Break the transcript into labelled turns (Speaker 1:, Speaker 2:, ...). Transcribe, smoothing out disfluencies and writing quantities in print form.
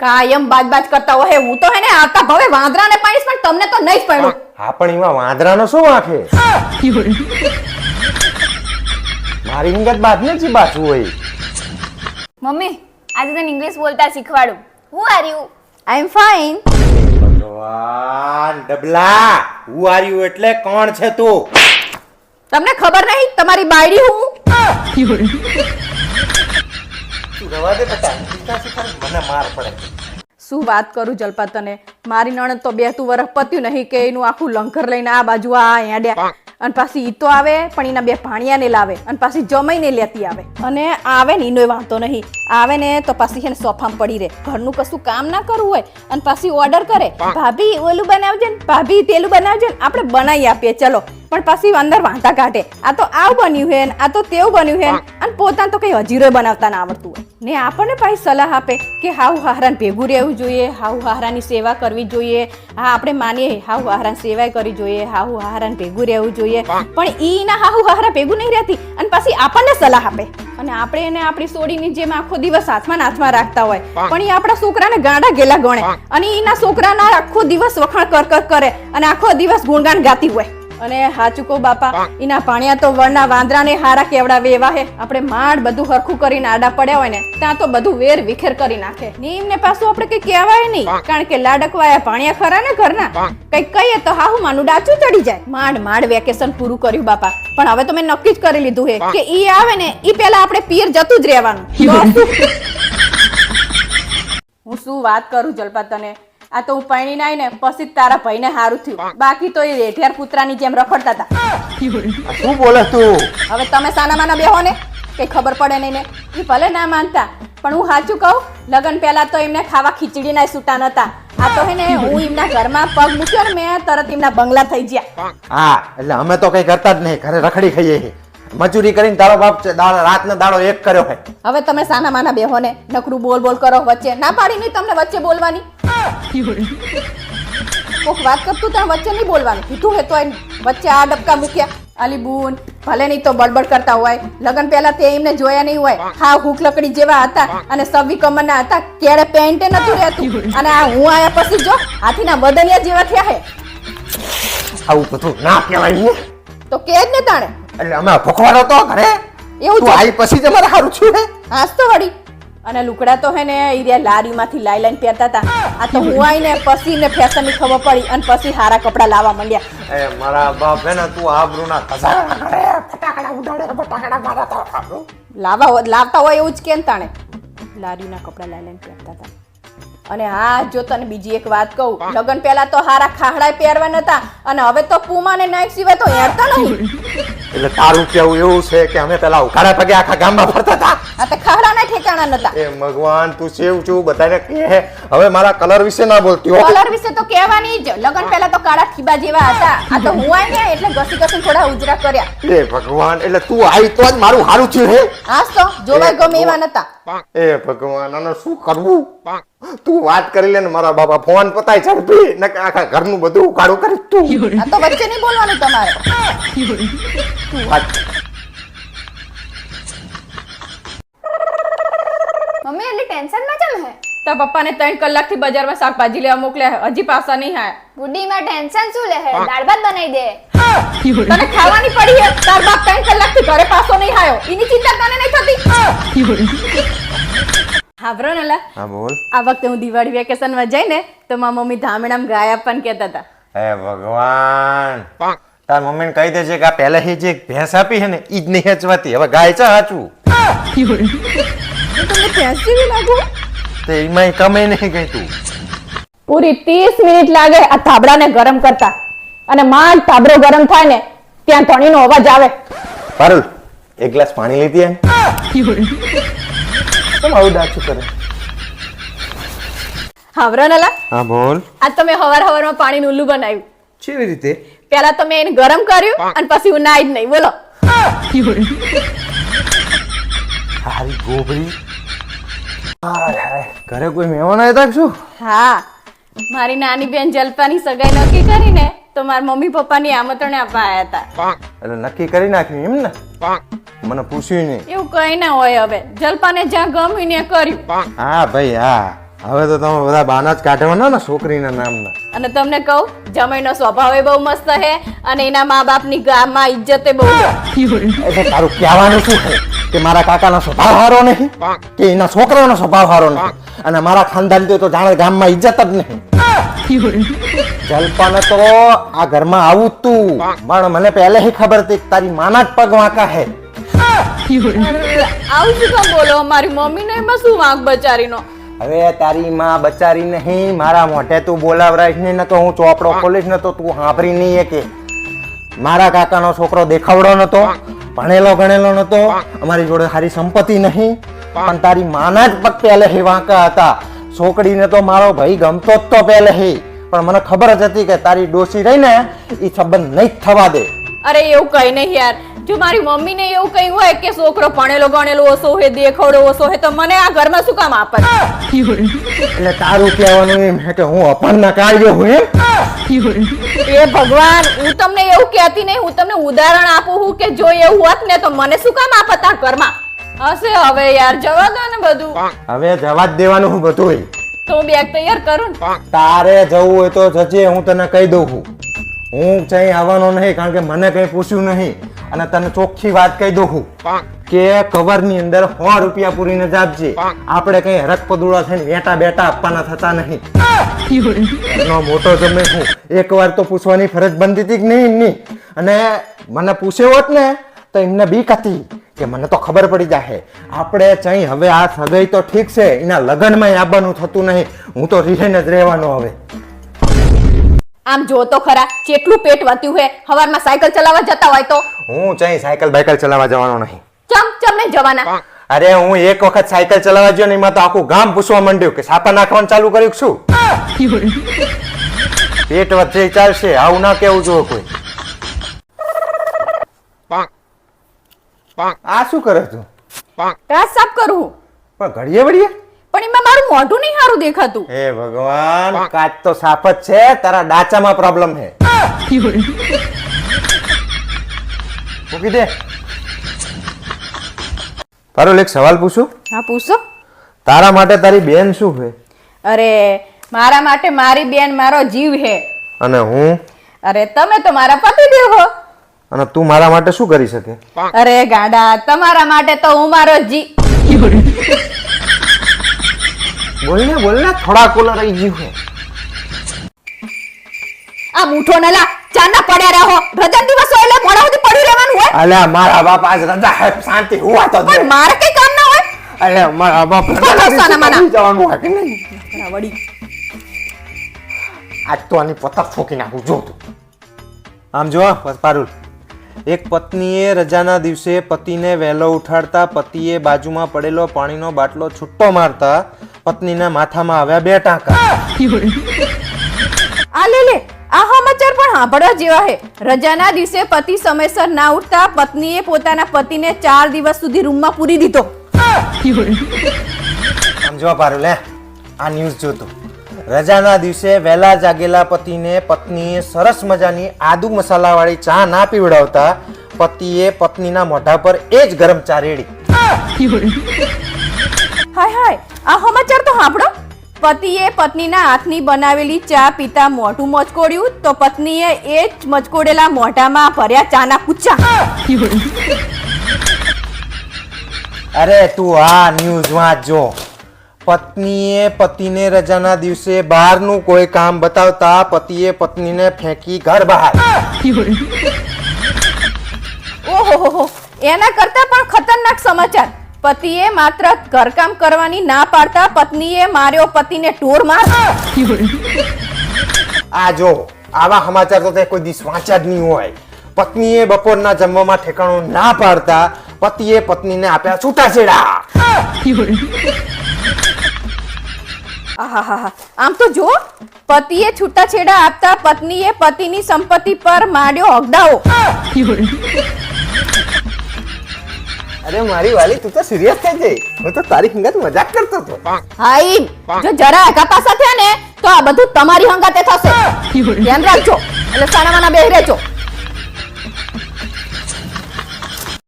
Speaker 1: કાયમ બાજ કરતા હોય હું તો હે ને આકા ભવે વાંદરાને પાણીશ પણ તમને તો નહીં જ પડ્યું.
Speaker 2: હા પણ એમાં વાંદરાનો શું વાંકે? મારી હિંગત બાદ ને જી બાજુ હોય.
Speaker 3: મમ્મી આજે તને ઇંગ્લિશ બોલતા શીખવાડું. હું are you?
Speaker 1: I am fine.
Speaker 2: ભગવાન ડબલા હું આર્યું એટલે કોણ છે તું?
Speaker 1: તમને ખબર નહીં તમારી બાયડી હું.
Speaker 2: તું રવા દે બેટા, મને માર પડે.
Speaker 1: શું વાત કરું જલપા તને, મારી નણંદ તો 2 વર્ષ પત્યું નહીં કે એનું આખું લંકર લઈને આ બાજુ આ હેડ્યા અને પાછી ઈ તો આવે પણ એના 2 ભાણિયાને લાવે અને પાછી જમાઈને લેતી આવે અને આવે ને એનો વાંધો નહીં આવે ને તો પાછી છે ને સોફામાં પડી રહે. ઘરનું કશું કામ ના કરવું હોય અને પાછી ઓર્ડર કરે, ભાભી ઓલું બનાવજે ને ભાભી તેલું બનાવજે ને, આપણે બનાવી આપીએ ચલો, પણ પાછી અંદર વાંધા કાઢે, આ તો આવું બન્યું હે ને આ તો તેવું બન્યું હે અને પોતાને તો કઈ હજીરો બનાવતા ના આવડતું હોય ને આપણને પાછી સલાહ આપે કે હાઉ હાહરાને ભેગું રહેવું જોઈએ, હાઉ હાહરાની સેવા કરવી જોઈએ. હા આપણે માનીએ હાઉ હાહરાની સેવા કરવી જોઈએ, હાઉ હાહરાને ભેગું રહેવું જોઈએ, પણ ઈ ના હાઉ હાહરા ભેગું નહીં રહેતી અને પાછી આપણને સલાહ આપે અને આપણે એને આપણી સોડીની જેમ આખો દિવસ હાથમાં રાખતા હોય પણ ઈ આપણા છોકરાને ગાંડા ગેલા ગણે અને ઈના છોકરાના આખો દિવસ વખાણ કર કરે અને આખો દિવસ ગુણગાન ગાતી હોય. અને હાચું કહું બાપા, એના ભાણિયા તો વરના વાંદરાને હારા કેવડાવે એવા હે. આપણે માંડ બધું હરખું કરીને આડા પડ્યા હોય ને ત્યાં તો બધું વેર વિખેર કરી નાખે ને એમને પાછું આપણે કઈ કહેવાય નહીં કારણ કે લાડકવાયા ભાણિયા ખરા ને ઘરના, કઈક કહીએ તો હાહુ માનું ડાચું ચડી જાય. માંડ વેકેશન પૂરું કર્યું બાપા, પણ હવે તો મેં નક્કી જ કરી લીધું હે કે ઈ આવે ને ઈ પેલા આપણે પિયર જતું જ રહેવાનું. હું શું વાત કરું જલપા તને, આ તો હું પૈણી નાઈ ને પછી તારા ભાઈને હારું થયું, બાકી તો એ રેઠિયાર કૂતરાની જેમ રખડતા હતા.
Speaker 2: શું બોલે તું?
Speaker 1: હવે તમે સાના માના બેહો ને કઈ ખબર પડે નહીં ને. એ ભલે ના માનતા પણ હું સાચું કહું, લગન પહેલા તો એમને ખાવા ખીચડીના છૂટા નતા. આ તો હે ને હું એમના ઘરમાં પગ મૂક્યો ને મેં તરત એમના બંગલા થઈ ગયા.
Speaker 2: હા એટલે અમે તો કઈ કરતા જ નહીં, ઘરે રખડી ખાઈએ. મજૂરી કરીને તારો બાપ રાતનો દાડો એક કર્યો હોય.
Speaker 1: હવે તમે સાના માના બેહો ને, નકરું બોલ કરો વચ્ચે ના પાડી નહીં તમને વચ્ચે બોલવાની. કોક વાત કરતું ત્યાં વચ્ચે નહીં બોલવાનું કીધું હે તો વચ્ચે આ ડબકા મૂક્યા. આલી બૂન ભલે નહીં તો બડબડ કરતા હોય, લગન પહેલા તે એમને જોયા નહીં હોય, હા હુક લકડી જેવા હતા અને સવી કમરના હતા, ક્યારે પેન્ટે નતું રહેતું અને આ હું આયા પછી જો હાથીના બદનિયા જેવા થયા હે.
Speaker 2: આવું બધું ના કહેવાય ને.
Speaker 1: તો કે જ ને તાણે
Speaker 2: એટલે અમે ભખવાડો તો ઘરે
Speaker 1: એવું
Speaker 2: તું આઈ પછી જ અમારે સારું છું હે.
Speaker 1: હાસ તો વળી. અને લુકડા તો હે ને ઈરિયા લારીમાંથી લાઈ પહેરતા હતા. આ તો હું આઈને પછી ને ફેશનની ખબર પડી અને પછી હારા કપડા લાવવા માંડ્યા.
Speaker 2: એ મારા બાપ હે ને તું આબરૂના ખજાના કરે, ફટાકડા ઉડાડે, ફટાકડા મારતા
Speaker 1: લાવતા હોય એવું જ કેમ તાણે લારીના કપડા લાઈ પહેરતા હતા. અને હા જો તને બીજી એક વાત કહું, લગન પહેલા તો હારા ખાહડા પહેરવા નતા અને હવે તો પૂમા ને નાઈટ સિવાય તો હેરતા નહીં.
Speaker 2: એટલે તારું કેવું એવું છે કે અમે પેલા ઉઘાડા પગે આખા ગામમાં ફરતા હતા?
Speaker 1: આ તો ખાહડા ના ઠેકાણા નતા.
Speaker 2: એ ભગવાન તું સેવ છું બધાને કહે. હવે મારા કલર વિશે ના બોલતી હો.
Speaker 1: કલર વિશે તો કહેવાની જ, લગન પહેલા તો કાળા ખીબા જેવા હતા, આ તો હું આવી ને એટલે ઘસી થોડા ઉજરા કર્યા.
Speaker 2: એ ભગવાન એટલે તું આવી તો જ મારું હારું થયું હે.
Speaker 1: હાસ તો જોવાય ગમે એવા નતા.
Speaker 2: એ ભગવાન આને શું કરવું? તું વાત કરી લે ને મારા બાપા, ફોન પતાય ઝડપી ને આખા ઘરનું બધું ઉકાળું કરી તું.
Speaker 1: આ તો વચ્ચે નહીં બોલવાનું તમારે.
Speaker 2: તું વાત
Speaker 3: મમ્મી એટલે ટેન્શનમાં ચમ હે?
Speaker 1: તાર પપ્પાને 3 કલાકથી બજારમાં શાકભાજી લેવા મોકલ્યા, હજી પાછા નહીં આયા.
Speaker 3: બુઢીમાં ટેન્શન શું લે હે? દાળ ભાત બનાવી દે.
Speaker 1: તને ખાવાની પડી હે, તાર બાપ 3 કલાકથી ઘરે પાછો નહીં આયો, એની ચિંતા તને નહીં થતી? હાબરો ને લા.
Speaker 2: હા બોલ.
Speaker 1: આ વખતે હું દિવાળી વેકેશનમાં જઈને તો મારી મમ્મી ધામણામ ગાય આપવાનું કહેતા હતા.
Speaker 2: હે ભગવાન, તાર મમ્મીને કહી દેજે કે આ પહેલા જે ભેંસ આપી છે ને ઈ જ નહીં હચવાતી, હવે ગાય છે હાચું.
Speaker 1: તમને ભેંસ જેવી લાગુ?
Speaker 2: તે એમાંય કમે નહીં ગઈ તું.
Speaker 1: પૂરી 30 મિનિટ લાગે આ ધાબળાને ગરમ કરતા અને માંડ ધાબળો ગરમ થાય ને ત્યાં ધણીનો અવાજ આવે.
Speaker 2: પારુલ એક ગ્લાસ પાણી લીધી એમ કેમ આવું ડાચું કરે?
Speaker 1: હાવરો નલા.
Speaker 2: હા બોલ.
Speaker 1: આજ તમે હવારમાં પાણીનું ઉલ્લુ બનાવ્યું.
Speaker 2: કેવી રીતે?
Speaker 1: પેલા તમે એને ગરમ કર્યું અને પછી હું નાઈ જ નહીં. બોલો.
Speaker 2: હારી ગોબરી. હાય હાય, ઘરે કોઈ મહેમાન આવ્યા હતા શું?
Speaker 1: હા, મારી નાની બેન જલપાની સગાઈ નક્કી કરીને તો મારા મમ્મી પપ્પાની આમંત્રણ આપવા આવ્યા હતા.
Speaker 2: એટલે નક્કી કરી નાખ્યું એમ ને? મને પૂછ્યું નહીં.
Speaker 1: એવું કઈ ના હોય, હવે જલપાને જ્યાં ગમ્યું ને કર્યું.
Speaker 2: હા ભાઈ હા, હવે તો તમે બધા બાના જ કાઢવાના ને છોકરીના નામના.
Speaker 1: અને તમને કહું જમાઈનો સ્વભાવ એ બહુ મસ્ત છે અને એના મા બાપની ગામમાં ઇજ્જતે બહુ છે.
Speaker 2: એટલે તારું કહેવાનું શું છે કે મારા કાકાનો સ્વભાવ સારો નહીં કે એના છોકરાનો સ્વભાવ સારો નહીં અને મારા ખાનદાન તો જાણે ગામમાં ઇજ્જત જ નહીં. જલપાને તો આ ઘરમાં આવું જ તું, પણ મને પહેલેથી ખબર હતી કે તારી માના જ પગ વાંકા હે.
Speaker 1: આવું શું કામ બોલો? મારી મમ્મીને એમાં શું વાંક બચારીનો?
Speaker 2: હવે તારી માં બચારી નહીં, મારા મોઢે તું બોલાવરાઈશ નહીં, ને તો હું ચોપડો ખોલીશ ને તો તું સાંભળી નહીં કે મારા કાકાનો છોકરો દેખાવડો નતો, ભણેલો ગણેલો નતો, અમારી જોડે સારી સંપત્તિ નહીં, પણ તારી માના જ પગ પહેલેથી વાંકા હતા. છોકરીને તો મારો ભાઈ ગમતો જ તો પહેલેથી, પણ મને ખબર જ હતી કે તારી ડોસી રહી ને એ સંબંધ નહીં જ થવા દે.
Speaker 1: અરે એવું કઈ નહીં યાર. જો મારી મમ્મીને એવું કઈ હોય કે છોકરો ભણેલો ગણેલો ઓછો હે, દેખાવડો ઓછો હે, તો મને આ ઘરમાં શું કામ આપે?
Speaker 2: એટલે તારું કહેવાનું એમ છે કે હું અપણના કાર્ય હું એમ?
Speaker 1: એ ભગવાન, હું તમને એવું કહેતી નહીં, હું તમને ઉદાહરણ આપું છું કે જો એવું હોત ને તો મને શું કામ આપત આ ઘરમાં? હશે હવે યાર, જવા દો ને બધું.
Speaker 2: હવે જવા જ દેવાનું હું બધું.
Speaker 1: તો હું બેગ તૈયાર કરું ને.
Speaker 2: તારે જવું હોય તો જજે, હું તને કહી દઉં છું. હું ક્યાંય આવવાનો નહીં, કારણ કે મને કઈ પૂછ્યું નહીં, અને તને ચોખ્ખી વાત કહી દઉં છું કે કવરની અંદર 100 રૂપિયા પૂરીને જ આપજે. આપણે કઈ હરક પદુડા થઈને વેટા બેટા આપવાના થતા નહીં. એનો મોટો જમે હું એકવાર તો પૂછવાની ફરજ બનતી હતી કે નહીં એમની, અને મને પૂછ્યો હોત ને તો એમને બીક હતી કે મને તો ખબર પડી જાય આપણે ચાઈ હવે આ સગાઈ તો ઠીક છે, એના લગ્નમાં આવવાનું થતું નહીં, હું તો રીહેને જ રહેવાનો. હવે
Speaker 1: આમ જો તો ખરા કેટલું પેટ વધ્યું હે. હવારમાં સાયકલ ચલાવવા જતા હોય તો
Speaker 2: હું ચાઈ સાયકલ બાયકલ ચલાવવા જવાનો નહીં.
Speaker 1: ચમ નહીં જવાના?
Speaker 2: અરે હું એક વખત સાયકલ ચલાવવા ગયો ને એમાં તો આખું ગામ પૂછવા માંડ્યું કે છાપા નાખવાનું ચાલુ કર્યું શું? પેટ વધે ચાલશે, આવું ના કેવું જો કોઈ. આ શું કરે તું?
Speaker 1: રાત સાફ કરું
Speaker 2: પણ ઘડીએ વળીએ
Speaker 1: પણ એમાં મારું મોઢું નહીં સારું દેખાતું.
Speaker 2: હે ભગવાન, કાચ તો સાફ જ છે, તારા ડાચામાં પ્રોબ્લેમ છે. મૂકી દે. તારો એક સવાલ પૂછું?
Speaker 1: હા પૂછો.
Speaker 2: તારા માટે તારી બેન શું છે?
Speaker 1: અરે મારા માટે મારી બેન મારો જીવ હે.
Speaker 2: અને હું?
Speaker 1: અરે તમે તો મારા પતિદેવ હો.
Speaker 2: અને તું મારા માટે શું કરી શકે?
Speaker 1: અરે ગાડા, તમારા માટે તો હું મારો
Speaker 2: બોલને થોડા કોલા રહી ગયું છે.
Speaker 1: આ મૂઠો નલા ચાના પડ્યા રહો. રજા દિવસ હોય એટલે મોડા સુધી પડ્યું રહેવાનું હોય.
Speaker 2: અલ્યા મારા બાપ આજ રજા હે, શાંતિ હુવા તો દે.
Speaker 1: પણ મારે કઈ કામ ના હોય.
Speaker 2: અલ્યા મારા બાપ જવાનું હોય કે નહીં?
Speaker 1: વળી
Speaker 2: આજ તો આની પતક ઠોકી નાખું જો તું. આમ જો પારુલ, એક પત્નીએ રજાના દિવસે પતિને વહેલો ઉઠાડતા પતિએ બાજુમાં પડેલો પાણીનો બાટલો છૂટો મારતા પત્નીના માથામાં આવ્યા 2 ટાંકા.
Speaker 1: આ લે આ સમાચાર પણ સાંભળવા જેવા હે. રજાના દિવસે પતિ સમયસર ના ઉઠતા પત્નીએ પોતાના પતિને 4 દિવસ સુધી રૂમમાં પૂરી દીધો.
Speaker 2: સમજો પારુલ, આ ન્યૂઝ જોતો. રજાના દિવસે વહેલા જાગેલા પતિને પત્નીએ સરસ મજાની આદુ મસાલા વાળી ચા ના પીવડાવતા પતિએ પત્નીના મોઢા પર એ જ ગરમ ચા રેડી.
Speaker 1: હાય આ સમાચાર તો સાંભળો. પતિએ પત્નીના હાથની બનાવેલી ચા પીતા મોઢું મચકોડ્યું તો પત્નીએ એ જ મચકોડેલા મોઢામાં ભર્યા ચાના કુચ્ચા.
Speaker 2: અરે તું આ ન્યૂઝ વાંચજો. પત્નીએ પતિને રજાના દિવસે બહારનું કોઈ કામ બતાવતા પતિએ પત્નીને ફેંકી ઘર બહાર.
Speaker 1: ઓહો, એના કરતા પણ ખતરનાક સમાચાર. પતિએ માત્ર ઘરકામ કરવાની ના પાડતા પત્નીએ માર્યો પતિને ઢોર માર.
Speaker 2: આ જો આવા સમાચાર તો તે કોઈ દિવસ વાંચ્યા જ નહીં હોય. પત્નીએ બપોરના જમવામાં ઠેકાણું ના પાડતા પતિએ પત્નીને આપ્યા છૂટાછેડા.
Speaker 1: આહાહા, આમ તો જો પતિએ છૂટાછેડા આપતા પત્નીએ પતિની સંપત્તિ પર માંડ્યો હગડાઓ.
Speaker 2: અરે મારી વાલી, તું તો સિરિયસ થઈ જઈ. હું તો તારી હંગાત મજાક કરતો હતો.
Speaker 1: હાઈ, જો જરા કપાસા થયા ને તો આ બધું તમારી હંગાતે થશે. ધ્યાન રાખજો. એટલે સાનામાના બેહી રહેજો.